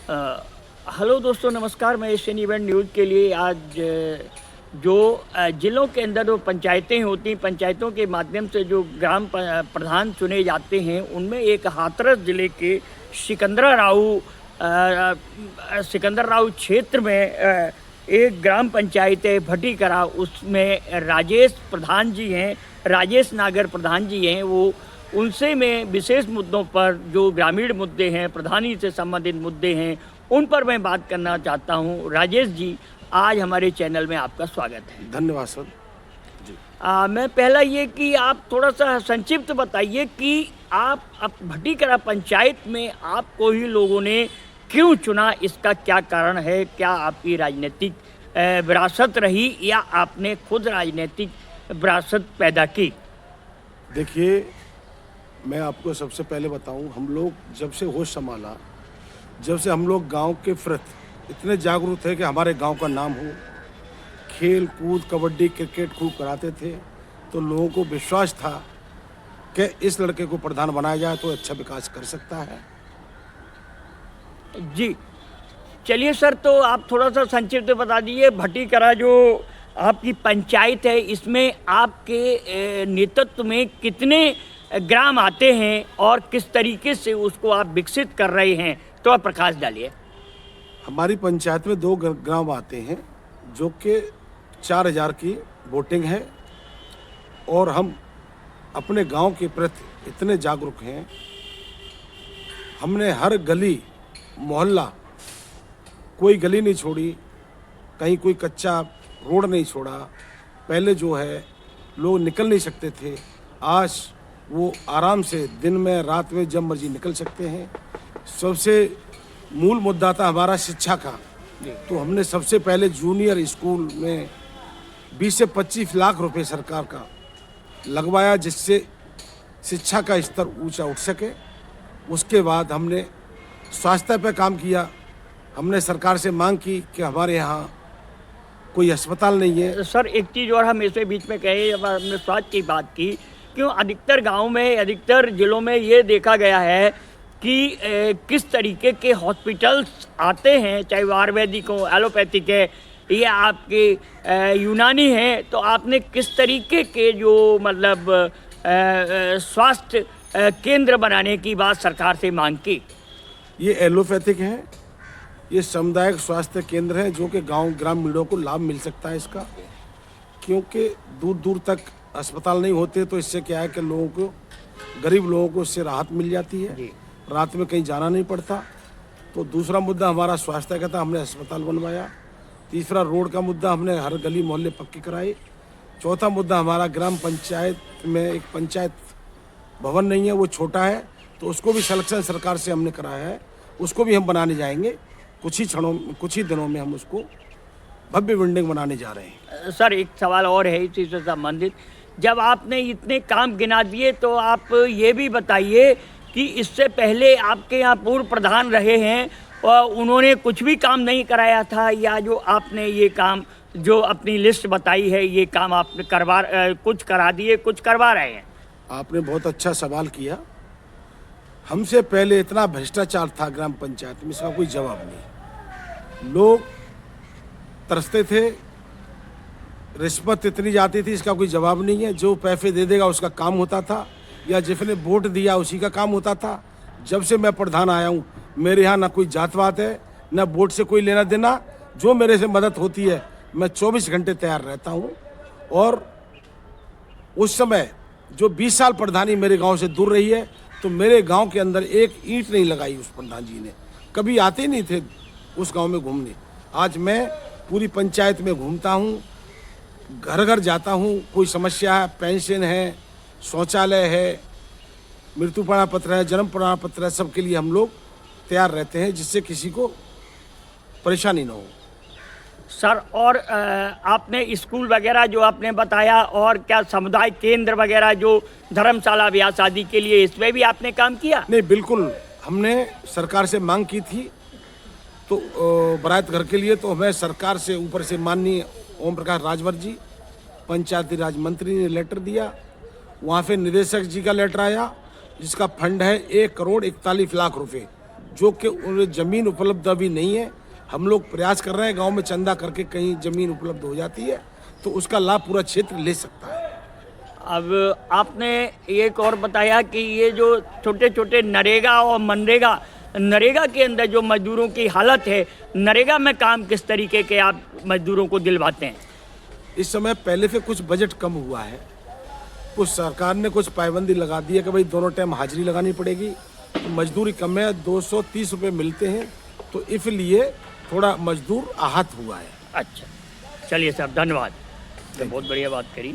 Hello दोस्तों, नमस्कार। मैं एशियन इवेंट न्यूज़ के लिए आज जो ज़िलों के अंदर जो पंचायतें होती हैं, पंचायतों के माध्यम से जो प्रधान चुने जाते हैं, उनमें एक हाथरस ज़िले के सिकंदर राव क्षेत्र में एक ग्राम पंचायत है भटीकरा। उसमें राजेश नागर प्रधान जी हैं। वो उनसे मैं विशेष मुद्दों पर, जो ग्रामीण मुद्दे हैं, प्रधानी से संबंधित मुद्दे हैं, उन पर मैं बात करना चाहता हूं। राजेश जी, आज हमारे चैनल में आपका स्वागत है। धन्यवाद सर जी। मैं पहला ये कि आप थोड़ा सा संक्षिप्त बताइए कि आप भटीकरा पंचायत में आपको ही लोगों ने क्यों चुना, इसका क्या कारण है? क्या आपकी राजनीतिक विरासत रही या आपने खुद राजनीतिक विरासत पैदा की? देखिए, मैं आपको सबसे पहले बताऊं, हम लोग जब से होश संभाला, जब से हम लोग गांव के प्रति इतने जागरूक थे कि हमारे गांव का नाम हो, खेल कूद कबड्डी क्रिकेट खूब कराते थे, तो लोगों को विश्वास था कि इस लड़के को प्रधान बनाया जाए तो अच्छा विकास कर सकता है। जी चलिए सर, तो आप थोड़ा सा संक्षिप्त बता दीजिए, भटीकरा जो आपकी पंचायत है, इसमें आपके नेतृत्व में कितने ग्राम आते हैं और किस तरीके से उसको आप विकसित कर रहे हैं, तो आप प्रकाश डालिए। हमारी पंचायत में 2 ग्राम आते हैं, जो कि 4000 की वोटिंग है, और हम अपने गांव के प्रति इतने जागरूक हैं। हमने हर गली मोहल्ला, कोई गली नहीं छोड़ी, कहीं कोई कच्चा रोड नहीं छोड़ा। पहले जो है लोग निकल नहीं सकते थे, आज वो आराम से दिन में रात में जब मर्जी निकल सकते हैं। सबसे मूल मुद्दा था हमारा शिक्षा का, तो हमने सबसे पहले जूनियर स्कूल में 20 से 25 लाख रुपए सरकार का लगवाया, जिससे शिक्षा का स्तर ऊंचा उठ सके। उसके बाद हमने स्वास्थ्य पर काम किया। हमने सरकार से मांग की कि हमारे यहाँ कोई अस्पताल नहीं है। सर, एक चीज़ और हम इसके बीच में कहें, जब हमने स्वास्थ्य की बात की, क्यों अधिकतर गाँव में, अधिकतर जिलों में ये देखा गया है कि किस तरीके के हॉस्पिटल्स आते हैं, चाहे वो आयुर्वेदिक हो, एलोपैथिक है या आपके यूनानी है, तो आपने किस तरीके के जो मतलब स्वास्थ्य केंद्र बनाने की बात सरकार से मांग की? ये एलोपैथिक है, ये सामुदायिक स्वास्थ्य केंद्र है, जो कि गांव ग्रामीणों को लाभ मिल सकता है इसका, क्योंकि दूर दूर तक अस्पताल नहीं होते। तो इससे क्या है कि लोगों को, गरीब लोगों को इससे राहत मिल जाती है, रात में कहीं जाना नहीं पड़ता। तो दूसरा मुद्दा हमारा स्वास्थ्य का था, हमने अस्पताल बनवाया। तीसरा रोड का मुद्दा, हमने हर गली मोहल्ले पक्के कराए। चौथा मुद्दा हमारा ग्राम पंचायत में एक पंचायत भवन नहीं है, वो छोटा है, तो उसको भी सिलेक्शन सरकार से हमने कराया है, उसको भी हम बनाने जाएंगे। कुछ ही दिनों में हम उसको भव्य बिल्डिंग बनाने जा रहे हैं। सर, एक सवाल और है इसी से संबंधित। जब आपने इतने काम गिना दिए, तो आप ये भी बताइए कि इससे पहले आपके यहाँ पूर्व प्रधान रहे हैं और उन्होंने कुछ भी काम नहीं कराया था, या जो आपने ये काम जो अपनी लिस्ट बताई है, ये काम आपने कुछ करा दिए, कुछ करवा रहे हैं? आपने बहुत अच्छा सवाल किया। हमसे पहले इतना भ्रष्टाचार था ग्राम पंचायत में, इसका कोई जवाब नहीं। लोग तरसते थे, रिश्वत इतनी जाती थी, इसका कोई जवाब नहीं है। जो पैसे दे देगा उसका काम होता था, या जिसने वोट दिया उसी का काम होता था। जब से मैं प्रधान आया हूँ, मेरे यहाँ ना कोई जातवात है, ना वोट से कोई लेना देना। जो मेरे से मदद होती है, मैं 24 घंटे तैयार रहता हूँ। और उस समय जो 20 साल प्रधानी मेरे गांव से दूर रही है, तो मेरे गांव के अंदर एक ईंट नहीं लगाई उस प्रधान जी ने। कभी आते नहीं थे उस गांव में घूमने। आज मैं पूरी पंचायत में घूमता हूँ, घर घर जाता हूँ। कोई समस्या है, पेंशन है, शौचालय है, मृत्यु प्रमाण पत्र है, जन्म प्रमाण पत्र है, सबके लिए हम लोग तैयार रहते हैं, जिससे किसी को परेशानी न हो। सर, और आपने स्कूल वगैरह जो आपने बताया, और क्या समुदाय केंद्र वगैरह जो धर्मशाला ब्याह शादी के लिए, इसमें भी आपने काम किया? नहीं, बिल्कुल। हमने सरकार से मांग की थी, तो बारात घर के लिए, तो हमें सरकार से ऊपर से माननीय ओम प्रकाश राजभर जी, पंचायती राज मंत्री ने लेटर दिया। वहाँ से निदेशक जी का लेटर आया, जिसका फंड है 1 करोड़ 41 लाख रुपए, जो कि उन्हें ज़मीन उपलब्ध अभी नहीं है। हम लोग प्रयास कर रहे हैं गांव में चंदा करके कहीं ज़मीन उपलब्ध हो जाती है तो उसका लाभ पूरा क्षेत्र ले सकता है। अब आपने एक और बताया कि ये जो छोटे छोटे नरेगा और मनरेगा, नरेगा के अंदर जो मजदूरों की हालत है, नरेगा में काम किस तरीके के आप मजदूरों को दिलवाते हैं? इस समय पहले से कुछ बजट कम हुआ है, कुछ सरकार ने कुछ पाबंदी लगा दी है कि भाई दोनों टाइम हाजिरी लगानी पड़ेगी, तो मजदूरी कम है, 230 रुपये मिलते हैं, तो इसलिए थोड़ा मजदूर आहत हुआ है। अच्छा, चलिए साहब, धन्यवाद, तो बहुत बढ़िया बात करी।